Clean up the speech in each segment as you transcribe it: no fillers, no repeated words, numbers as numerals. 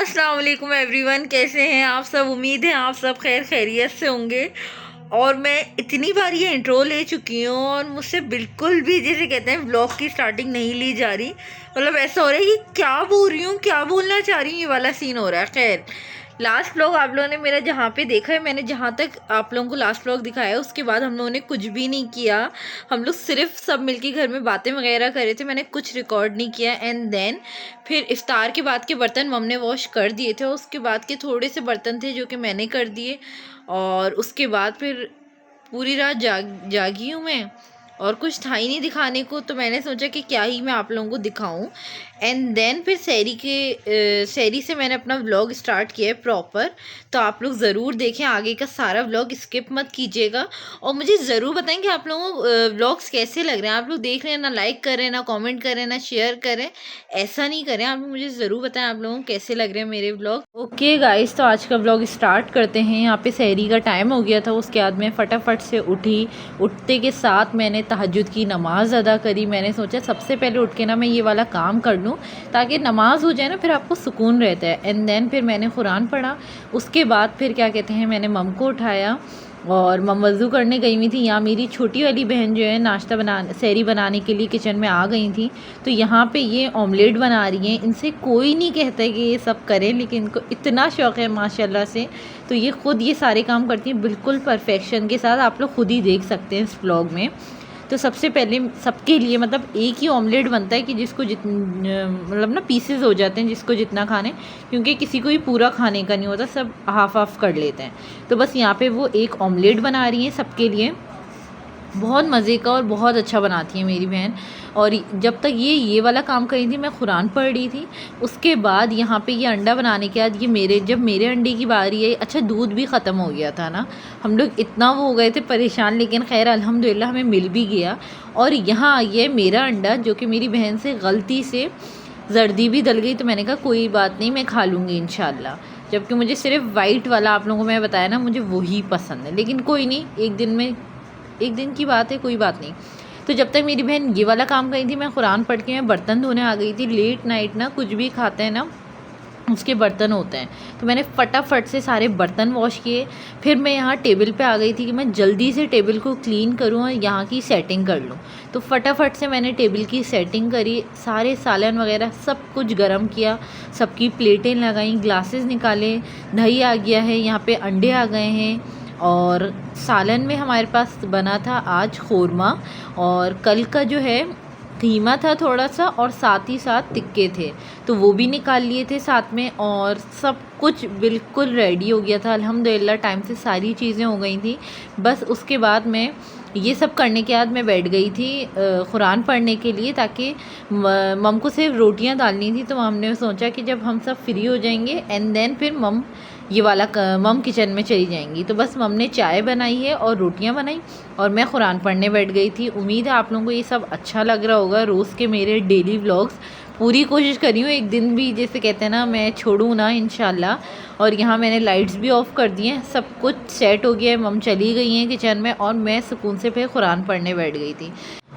अस्सलाम वालेकुम एवरीवन, कैसे हैं आप सब। उम्मीद है आप सब खैर खैरियत से होंगे। और मैं इतनी बार ये इंट्रो ले चुकी हूँ और मुझसे बिल्कुल भी जैसे कहते हैं व्लॉग की स्टार्टिंग नहीं ली जा रही। मतलब ऐसा हो रहा है कि क्या बोल रही हूँ, क्या बोलना चाह रही हूँ, ये वाला सीन हो रहा है। खैर, लास्ट व्लॉग आप लोगों ने मेरा जहाँ पे देखा है, मैंने जहाँ तक आप लोगों को लास्ट व्लॉग दिखाया है उसके बाद हम लोगों ने कुछ भी नहीं किया। हम लोग सिर्फ सब मिलके घर में बातें वगैरह कर रहे थे, मैंने कुछ रिकॉर्ड नहीं किया। एंड देन फिर इफ्तार के बाद के बर्तन मम ने वॉश कर दिए थे, उसके बाद के थोड़े से बर्तन थे जो कि मैंने कर दिए। और उसके बाद फिर पूरी रात जागी हूँ मैं, और कुछ था ही नहीं दिखाने को, तो मैंने सोचा कि क्या ही मैं आप लोगों को दिखाऊं। एंड देन फिर सैरी से मैंने अपना व्लॉग स्टार्ट किया है प्रॉपर। तो आप लोग ज़रूर देखें, आगे का सारा व्लॉग स्किप मत कीजिएगा। और मुझे ज़रूर बताएं कि आप लोगों को व्लॉग्स कैसे लग रहे हैं। आप लोग देख रहे हैं ना, लाइक करें ना, कमेंट करें ना, शेयर करें, ऐसा नहीं करें। आप मुझे ज़रूर बताएं आप लोगों को कैसे लग रहे हैं मेरे व्लॉग। ओके गाइस, तो आज का व्लॉग स्टार्ट करते हैं। यहाँ पे सहरी का टाइम हो गया था, उसके बाद मैं फटाफट से उठी। उठते के साथ मैंने तहज्जुद की नमाज़ अदा करी। मैंने सोचा सबसे पहले उठ के ना मैं ये वाला काम कर लूँ ताकि नमाज़ हो जाए ना, फिर आपको सुकून रहता है। एंड देन फिर मैंने कुरान पढ़ा। उसके बाद फिर क्या कहते हैं, मैंने मम को उठाया और मम वज़ू करने गई हुई थी। यहाँ मेरी छोटी वाली बहन जो है नाश्ता सहरी बनाने के लिए किचन में आ गई थी। तो यहाँ पे ये ऑमलेट बना रही हैं। इनसे कोई नहीं कहता है कि ये सब करें, लेकिन इनको इतना शौक़ है माशाल्लाह से। तो ये ख़ुद ये सारे काम करती हैं बिल्कुल परफेक्शन के साथ। आप लोग ख़ुद ही देख सकते हैं इस व्लॉग में। तो सबसे पहले सबके लिए मतलब एक ही ऑमलेट बनता है कि जिसको मतलब ना पीसेस हो जाते हैं जिसको जितना खाने, क्योंकि किसी को भी पूरा खाने का नहीं होता, सब हाफ हाफ कर लेते हैं। तो बस यहाँ पे वो एक ऑमलेट बना रही हैं सबके लिए। बहुत मज़े का और बहुत अच्छा बनाती है मेरी बहन। और जब तक ये वाला काम कर रही थी मैं कुरान पढ़ रही थी। उसके बाद यहाँ पे ये अंडा बनाने के बाद जब मेरे अंडे की बारी आई, अच्छा दूध भी ख़त्म हो गया था ना, हम लोग इतना वो हो गए थे परेशान, लेकिन खैर अल्हम्दुलिल्लाह हमें मिल भी गया। और यहाँ ये मेरा अंडा जो कि मेरी बहन से गलती से जर्दी भी डल गई, तो मैंने कहा कोई बात नहीं, मैं खा लूँगी इंशाल्लाह। जबकि मुझे सिर्फ वाइट वाला, आप लोगों को मैं बताया ना, मुझे वही पसंद है। लेकिन कोई नहीं, एक दिन की बात है, कोई बात नहीं। तो जब तक मेरी बहन ये वाला काम करी थी, मैं कुरान पढ़ के मैं बर्तन धोने आ गई थी। लेट नाइट ना कुछ भी खाते हैं ना उसके बर्तन होते हैं, तो मैंने फटाफट से सारे बर्तन वॉश किए। फिर मैं यहाँ टेबल पे आ गई थी कि मैं जल्दी से टेबल को क्लीन करूँ और यहाँ की सेटिंग कर लूँ। तो फटाफट से मैंने टेबल की सेटिंग करी, सारे सालन वगैरह सब कुछ गर्म किया, सबकी प्लेटें लगाई, ग्लासेस निकाले, दही आ गया है, यहाँ पे अंडे आ गए हैं। और सालन में हमारे पास बना था आज ख़ोरमा, और कल का जो है कीमा था थोड़ा सा, और साथ ही साथ टिक्के थे, तो वो भी निकाल लिए थे साथ में। और सब कुछ बिल्कुल रेडी हो गया था अल्हम्दुलिल्लाह, टाइम से सारी चीज़ें हो गई थी। बस उसके बाद मैं ये सब करने के बाद मैं बैठ गई थी कुरान पढ़ने के लिए, ताकि मम को सिर्फ रोटियां डालनी थी। तो हमने सोचा कि जब हम सब फ्री हो जाएंगे एंड देन फिर मम किचन में चली जाएंगी। तो बस मम ने चाय बनाई है और रोटियां बनाई, और मैं कुरान पढ़ने बैठ गई थी। उम्मीद है आप लोगों को ये सब अच्छा लग रहा होगा। रोज़ के मेरे डेली व्लॉग्स पूरी कोशिश करी हूँ, एक दिन भी जैसे कहते हैं ना मैं छोड़ूँ ना इंशाल्लाह। और यहाँ मैंने लाइट्स भी ऑफ़ कर दी हैं, सब कुछ सेट हो गया है। मम चली गई हैं किचन में और मैं सुकून से फिर कुरान पढ़ने बैठ गई थी।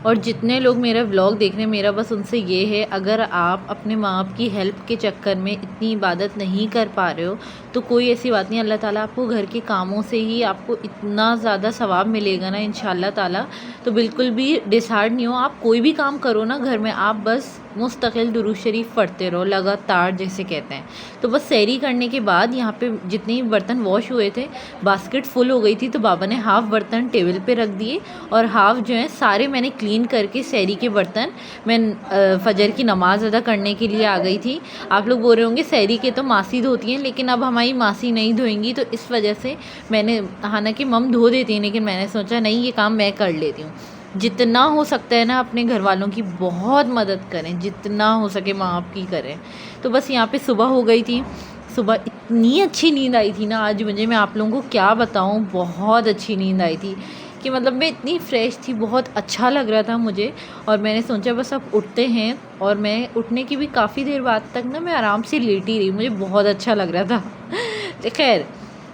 और जितने लोग मेरा व्लॉग देख रहे हैं, मेरा बस उनसे ये है, अगर आप अपने माँ बाप की हेल्प के चक्कर में इतनी इबादत नहीं कर पा रहे हो तो कोई ऐसी बात नहीं, अल्लाह ताला आपको घर के कामों से ही आपको इतना ज़्यादा सवाब मिलेगा ना इंशाल्लाह ताला। तो बिल्कुल भी डिसहार्ड नहीं हो, आप कोई भी काम करो ना घर में, आप बस मुस्तकिल दुरूद शरीफ पढ़ते रहो लगातार जैसे कहते हैं। तो बस सहरी करने के बाद यहाँ पे जितने बर्तन वॉश हुए थे, बास्केट फुल हो गई थी, तो बाबा ने हाफ़ बर्तन टेबल पे रख दिए और हाफ़ जो है सारे मैंने क्लीन करके सहरी के बर्तन मैं फजर की नमाज़ अदा करने के लिए आ गई थी। आप लोग बोल रहे होंगे सहरी के तो मासी धोती हैं, लेकिन अब हमारी मासी नहीं धोएंगी, तो इस वजह से मैंने, हालांकि मम धो देती हैं, लेकिन मैंने सोचा नहीं, ये काम मैं कर लेती हूँ। जितना हो सकता है ना अपने घर वालों की बहुत मदद करें, जितना हो सके माँ बाप की करें। तो बस यहाँ पे सुबह हो गई थी। सुबह इतनी अच्छी नींद आई थी ना आज मुझे, मैं आप लोगों को क्या बताऊँ, बहुत अच्छी नींद आई थी कि मतलब मैं इतनी फ़्रेश थी, बहुत अच्छा लग रहा था मुझे। और मैंने सोचा बस अब उठते हैं, और मैं उठने की भी काफ़ी देर बाद तक ना मैं आराम से लेटी रही, मुझे बहुत अच्छा लग रहा था। खैर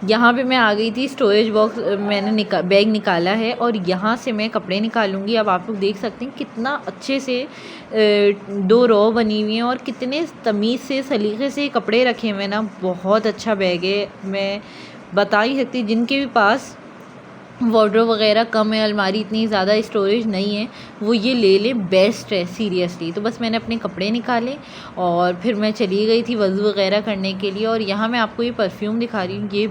यहाँ पे मैं आ गई थी स्टोरेज बॉक्स, मैंने बैग निकाला है और यहाँ से मैं कपड़े निकालूंगी। अब आप लोग देख सकते हैं कितना अच्छे से 2 रो बनी हुई हैं और कितने तमीज़ से सलीके से कपड़े रखे हुए हैं ना। बहुत अच्छा बैग है, मैं बता ही सकती। जिनके भी पास वार्डरोब वगैरह कम है, अलमारी इतनी ज़्यादा स्टोरेज नहीं है, वो ये ले लें, बेस्ट है सीरियसली। तो बस मैंने अपने कपड़े निकाले और फिर मैं चली गई थी वज़ू वगैरह करने के लिए। और यहाँ मैं आपको ये परफ्यूम दिखा रही हूँ, ये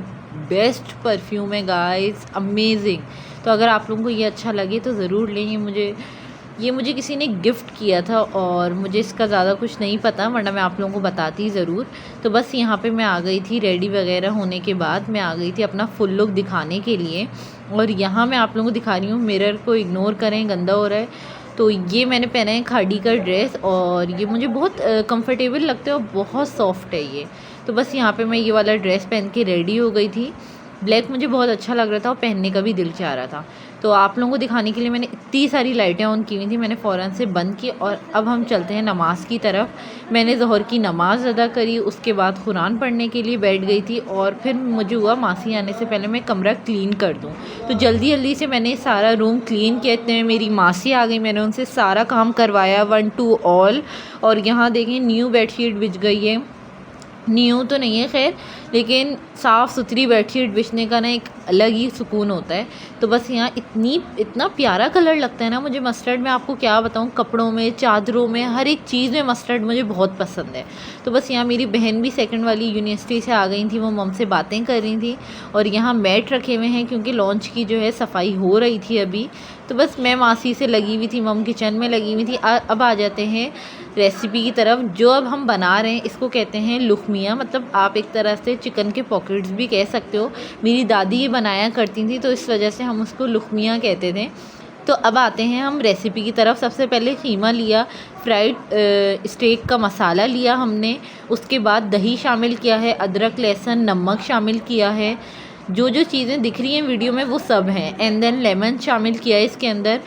बेस्ट परफ्यूम है गाइस, अमेजिंग। तो अगर आप लोगों को ये अच्छा लगे तो ज़रूर लें। ये मुझे किसी ने गिफ्ट किया था और मुझे इसका ज़्यादा कुछ नहीं पता, वरना मैं आप लोगों को बताती ज़रूर। तो बस यहाँ पे मैं आ गई थी रेडी वगैरह होने के बाद, मैं आ गई थी अपना फुल लुक दिखाने के लिए। और यहाँ मैं आप लोगों को दिखा रही हूँ, मिरर को इग्नोर करें, गंदा हो रहा है। तो ये मैंने पहना है खाड़ी का ड्रेस और ये मुझे बहुत कंफर्टेबल लगता है और बहुत सॉफ्ट है ये। तो बस यहाँ पे मैं ये वाला ड्रेस पहन के रेडी हो गई थी। ब्लैक मुझे बहुत अच्छा लग रहा था और पहनने का भी दिल चाह रहा था। तो आप लोगों को दिखाने के लिए मैंने इतनी सारी लाइटें ऑन की हुई थी, मैंने फ़ौरन से बंद की। और अब हम चलते हैं नमाज़ की तरफ। मैंने ज़ोहर की नमाज़ अदा करी, उसके बाद कुरान पढ़ने के लिए बैठ गई थी। और फिर मुझे हुआ मासी आने से पहले मैं कमरा क्लीन कर दूँ, तो जल्दी जल्दी से मैंने सारा रूम क्लीन किया। इतने में मेरी मासी आ गई, मैंने उनसे सारा काम करवाया 1 to all। और यहाँ देखें न्यू बेडशीट बिछ गई है, न्यू तो नहीं है खैर, लेकिन साफ़ सुथरी बेडशीट बिछने का ना एक अलग ही सुकून होता है। तो बस यहाँ इतना प्यारा कलर लगता है ना मुझे मस्टर्ड में, आपको क्या बताऊँ, कपड़ों में, चादरों में, हर एक चीज़ में मस्टर्ड मुझे बहुत पसंद है। तो बस यहाँ मेरी बहन भी सेकंड वाली यूनिवर्सिटी से आ गई थी, वो मम से बातें कर रही थी। और यहाँ मैट रखे हुए हैं क्योंकि लॉन्च की जो है सफाई हो रही थी अभी। तो बस मैं मासी से लगी हुई थी, मम किचन में लगी हुई थी। अब आ जाते हैं रेसिपी की तरफ। जो अब हम बना रहे हैं इसको कहते हैं लुखमिया, मतलब आप एक तरह से चिकन के पॉकेट्स भी कह सकते हो। मेरी दादी ये बनाया करती थी तो इस वजह से हम उसको लुखमिया कहते थे। तो अब आते हैं हम रेसिपी की तरफ। सबसे पहले कीमा लिया, फ्राइड स्टेक का मसाला लिया हमने, उसके बाद दही शामिल किया है, अदरक लहसुन नमक शामिल किया है, जो जो चीज़ें दिख रही हैं वीडियो में वो सब हैं। एंड देन लेमन शामिल किया है इसके अंदर।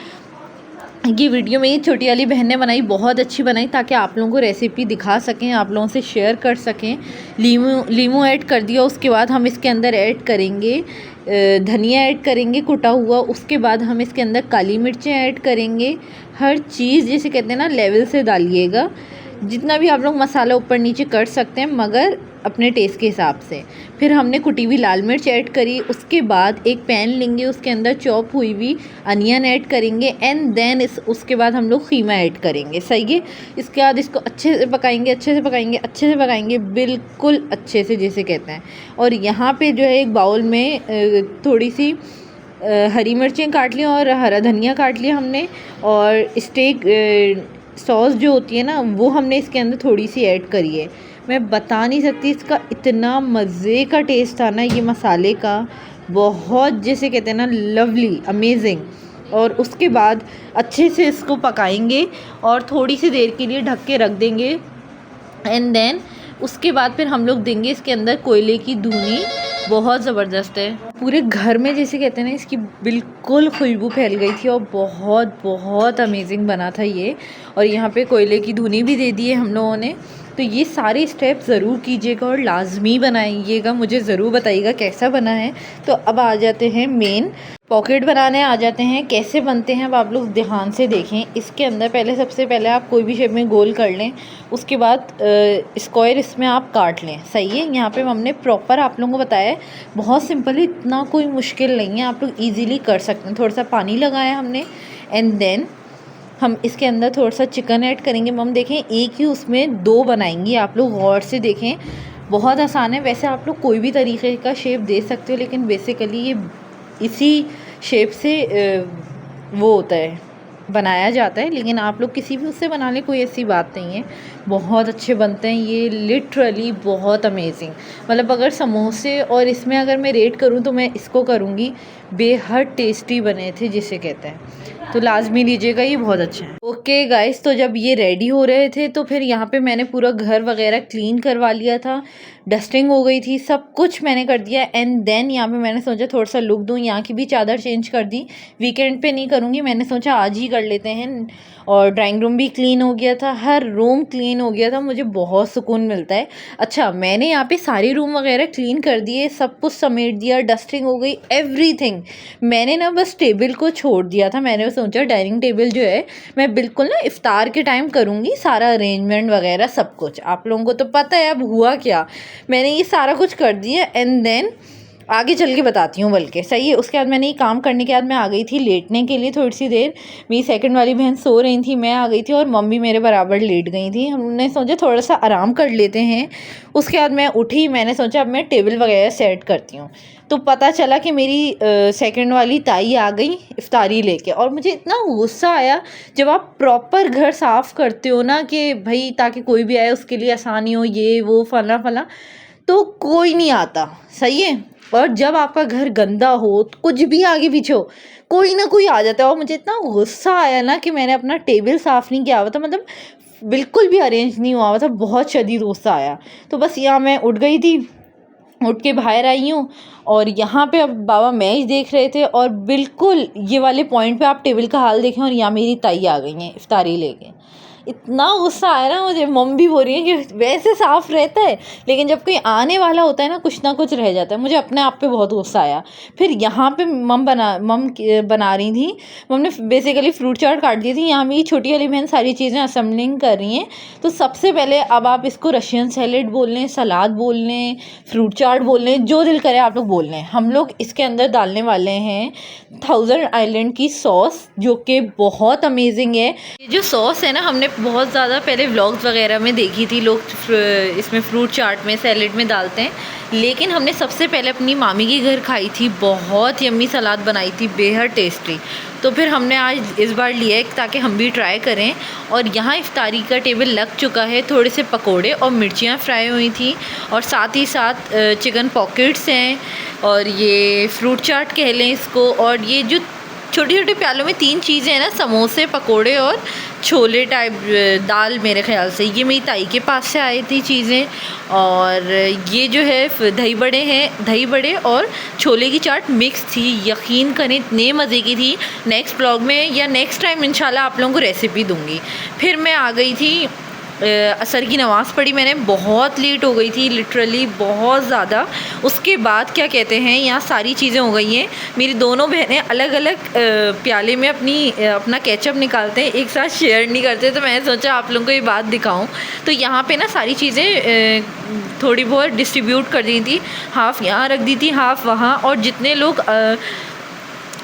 ये वीडियो मेरी छोटी वाली बहन ने बनाई, बहुत अच्छी बनाई, ताकि आप लोगों को रेसिपी दिखा सकें, आप लोगों से शेयर कर सकें। लीमू ऐड कर दिया, उसके बाद हम इसके अंदर ऐड करेंगे धनिया ऐड करेंगे कुटा हुआ, उसके बाद हम इसके अंदर काली मिर्चें ऐड करेंगे। हर चीज़ जिसे कहते हैं ना लेवल से डालिएगा, जितना भी आप लोग मसाला ऊपर नीचे कर सकते हैं मगर अपने टेस्ट के हिसाब से। फिर हमने कुटी हुई लाल मिर्च ऐड करी, उसके बाद एक पैन लेंगे, उसके अंदर चॉप हुई हुई अनियन ऐड करेंगे। एंड देन उसके बाद हम लोग कीमा ऐड करेंगे, सही है। इसके बाद इसको अच्छे से पकाएंगे, अच्छे से पकाएंगे, अच्छे से पकाएंगे, बिल्कुल अच्छे से जिसे कहते हैं। और यहाँ पे जो है एक बाउल में थोड़ी सी हरी मिर्चें काट ली और हरा धनिया काट लिया हमने। और स्टेक सॉस जो होती है ना वो हमने इसके अंदर थोड़ी सी ऐड करी है। मैं बता नहीं सकती, इसका इतना मज़े का टेस्ट था ना ये मसाले का, बहुत जैसे कहते हैं ना लवली, अमेजिंग। और उसके बाद अच्छे से इसको पकाएंगे और थोड़ी सी देर के लिए ढक के रख देंगे। एंड देन उसके बाद फिर हम लोग देंगे इसके अंदर कोयले की धुनी, बहुत ज़बरदस्त है। पूरे घर में जैसे कहते हैं ना इसकी बिल्कुल खुशबू फैल गई थी और बहुत बहुत अमेजिंग बना था ये। और यहाँ पे कोयले की धुनी भी दे दी है हम लोगों ने। तो ये सारे स्टेप ज़रूर कीजिएगा और लाजमी बनाइएगा, मुझे ज़रूर बताइएगा कैसा बना है। तो अब आ जाते हैं मेन पॉकेट बनाने आ जाते हैं। कैसे बनते हैं अब आप लोग ध्यान से देखें। इसके अंदर सबसे पहले आप कोई भी शेप में गोल कर लें, उसके बाद स्क्वायर इसमें आप काट लें, सही है। यहाँ पे हमने प्रॉपर आप लोगों को बताया है, बहुत सिंपल है, इतना कोई मुश्किल नहीं है, आप लोग ईज़िली कर सकते हैं। थोड़ा सा पानी लगाया हमने एंड देन हम इसके अंदर थोड़ा सा चिकन ऐड करेंगे। मम देखें एक ही उसमें 2 बनाएंगी, आप लोग गौर से देखें, बहुत आसान है। वैसे आप लोग कोई भी तरीके का शेप दे सकते हो, लेकिन बेसिकली ये इसी शेप से वो होता है, बनाया जाता है। लेकिन आप लोग किसी भी उससे बना लें, कोई ऐसी बात नहीं है, बहुत अच्छे बनते हैं ये, लिटरली बहुत अमेजिंग। मतलब अगर समोसे और इसमें अगर मैं रेट करूँ तो मैं इसको करूँगी, बेहद टेस्टी बने थे जिसे कहते हैं। तो लाजमी लीजिएगा, ये बहुत अच्छा है। ओके गाइस, तो जब ये रेडी हो रहे थे तो फिर यहाँ पे मैंने पूरा घर वगैरह क्लीन करवा लिया था, डस्टिंग हो गई थी, सब कुछ मैंने कर दिया। एंड देन यहाँ पे मैंने सोचा थोड़ा सा लुक दूँ, यहाँ की भी चादर चेंज कर दी। वीकेंड पे नहीं करूँगी, मैंने सोचा आज ही कर लेते हैं। और ड्राइंग रूम भी क्लीन हो गया था, हर रूम क्लीन हो गया था, मुझे बहुत सुकून मिलता है। अच्छा, मैंने यहाँ पे सारे रूम वगैरह क्लीन कर दिए, सब कुछ समेट दिया, डस्टिंग हो गई, एवरीथिंग। मैंने ना बस टेबल को छोड़ दिया था। मैंने सोचा डाइनिंग टेबल जो है मैं बिल्कुल ना इफ्तार के टाइम करूँगी, सारा अरेंजमेंट वगैरह सब कुछ। आप लोगों को तो पता है अब हुआ क्या, मैंने ये सारा कुछ कर दिया। एंड देन आगे चल के बताती हूँ, बल्कि सही है। उसके बाद मैंने ये काम करने के बाद मैं आ गई थी लेटने के लिए थोड़ी सी देर। मेरी सेकंड वाली बहन सो रही थी, मैं आ गई थी और मम्मी मेरे बराबर लेट गई थी। हमने सोचा थोड़ा सा आराम कर लेते हैं। उसके बाद मैं उठी, मैंने सोचा अब मैं टेबल वगैरह सेट करती हूँ। तो पता चला कि मेरी सेकंड वाली ताई आ गई इफ्तारी लेके। और मुझे इतना गुस्सा आया जब आप प्रॉपर घर साफ़ करते हो ना कि भाई ताकि कोई भी आए उसके लिए आसानी हो, ये वो फला फला, तो कोई नहीं आता, सही है। और जब आपका घर गंदा हो, कुछ भी आगे पीछे हो, कोई ना कोई आ जाता है। और मुझे इतना गुस्सा आया ना कि मैंने अपना टेबल साफ़ नहीं किया हुआ था, मतलब बिल्कुल भी अरेंज नहीं हुआ हुआ था, बहुत शदीद गुस्सा आया। तो बस यहाँ मैं उठ गई थी, उठ के बाहर आई हूँ और यहाँ पे अब बाबा मैच देख रहे थे। और बिल्कुल ये वाले पॉइंट पे आप टेबल का हाल देखें और यहाँ मेरी ताई आ गई हैं इफ्तारी लेके। इतना गुस्सा आया ना मुझे। मम्मी भी बोल रही है कि वैसे साफ़ रहता है, लेकिन जब कोई आने वाला होता है ना, कुछ ना कुछ रह जाता है। मुझे अपने आप पे बहुत गुस्सा आया। फिर यहाँ पे मम बना रही थी। मम ने बेसिकली फ्रूट चाट काट दी थी। यहाँ मेरी छोटी वाली बहन सारी चीज़ें असेंबलिंग कर रही हैं। तो सबसे पहले अब आप इसको रशियन सैलेड बोल लें, सलाद बोल लें, फ्रूट चाट बोल लें, जो दिल करे आप लोग बोल लें। हम लोग इसके अंदर डालने वाले हैं 1000 आइलैंड की सॉस, जो कि बहुत अमेजिंग है। ये जो सॉस है ना, हमने बहुत ज़्यादा पहले व्लॉग्स वगैरह में देखी थी, लोग इसमें फ्रूट चाट में, सैलेड में डालते हैं। लेकिन हमने सबसे पहले अपनी मामी के घर खाई थी, बहुत यम्मी सलाद बनाई थी, बेहद टेस्टी। तो फिर हमने आज इस बार लिया है ताकि हम भी ट्राई करें। और यहाँ इफ्तारी का टेबल लग चुका है। थोड़े से पकोड़े और मिर्चियाँ फ्राई हुई थी, और साथ ही साथ चिकन पॉकेट्स हैं, और ये फ्रूट चाट कह लें इसको। और ये जो छोटे छोटे प्यालों में 3 चीज़ें हैं ना, समोसे, पकोड़े और छोले टाइप दाल, मेरे ख्याल से ये मेरी ताई के पास से आई थी चीज़ें। और ये जो है दही बड़े हैं, दही बड़े और छोले की चाट मिक्स थी। यकीन करें इतने मज़े की थी। नेक्स्ट ब्लॉग में या नेक्स्ट टाइम इंशाल्लाह आप लोगों को रेसिपी दूँगी। फिर मैं आ गई थी, असर की नमाज़ पढ़ी मैंने, बहुत लेट हो गई थी, लिटरली बहुत ज़्यादा। उसके बाद क्या कहते हैं, यहाँ सारी चीज़ें हो गई हैं। मेरी दोनों बहनें अलग अलग प्याले में अपना केचप निकालते हैं, एक साथ शेयर नहीं करते। तो मैंने सोचा आप लोगों को ये बात दिखाऊं। तो यहाँ पे ना सारी चीज़ें थोड़ी बहुत डिस्ट्रीब्यूट कर दी थी, हाफ़ यहाँ रख दी थी, हाफ़ वहाँ। और जितने लोग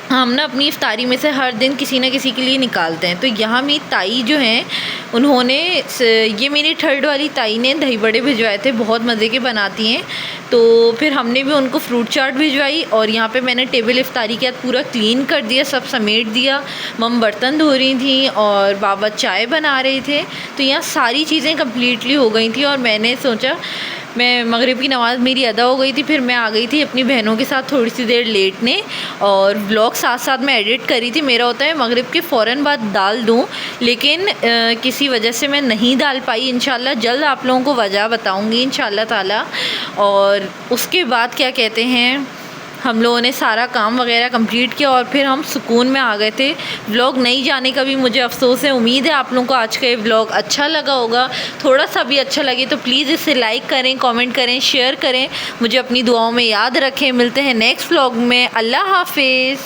हम ना अपनी इफ्तारी में से हर दिन किसी न किसी के लिए निकालते हैं। तो यहाँ मेरी ताई जो हैं, उन्होंने ये मेरी थर्ड वाली ताई ने दही बड़े भिजवाए थे, बहुत मज़े के बनाती हैं। तो फिर हमने भी उनको फ्रूट चाट भिजवाई। और यहाँ पे मैंने टेबल इफ्तारी के बाद पूरा क्लीन कर दिया, सब समेट दिया। मम बर्तन धो रही थी और बाबा चाय बना रहे थे। तो यहाँ सारी चीज़ें कम्प्लीटली हो गई थी। और मैंने सोचा, मैं मगरिब की नमाज़ मेरी अदा हो गई थी, फिर मैं आ गई थी अपनी बहनों के साथ थोड़ी सी देर लेटने। और व्लॉग साथ साथ मैं एडिट कर रही थी। मेरा होता है मगरिब के फ़ौरन बाद डाल दूँ, लेकिन किसी वजह से मैं नहीं डाल पाई। इंशाल्लाह जल्द आप लोगों को वजह बताऊँगी इंशाल्लाह ताला। और उसके बाद क्या कहते हैं, हम लोगों ने सारा काम वगैरह कंप्लीट किया और फिर हम सुकून में आ गए थे। व्लॉग नहीं जाने का भी मुझे अफसोस है। उम्मीद है आप लोगों को आज का ये व्लॉग अच्छा लगा होगा। थोड़ा सा भी अच्छा लगे तो प्लीज़ इसे लाइक करें, कमेंट करें, शेयर करें, मुझे अपनी दुआओं में याद रखें। मिलते हैं नेक्स्ट व्लॉग में। अल्लाह हाफिज़।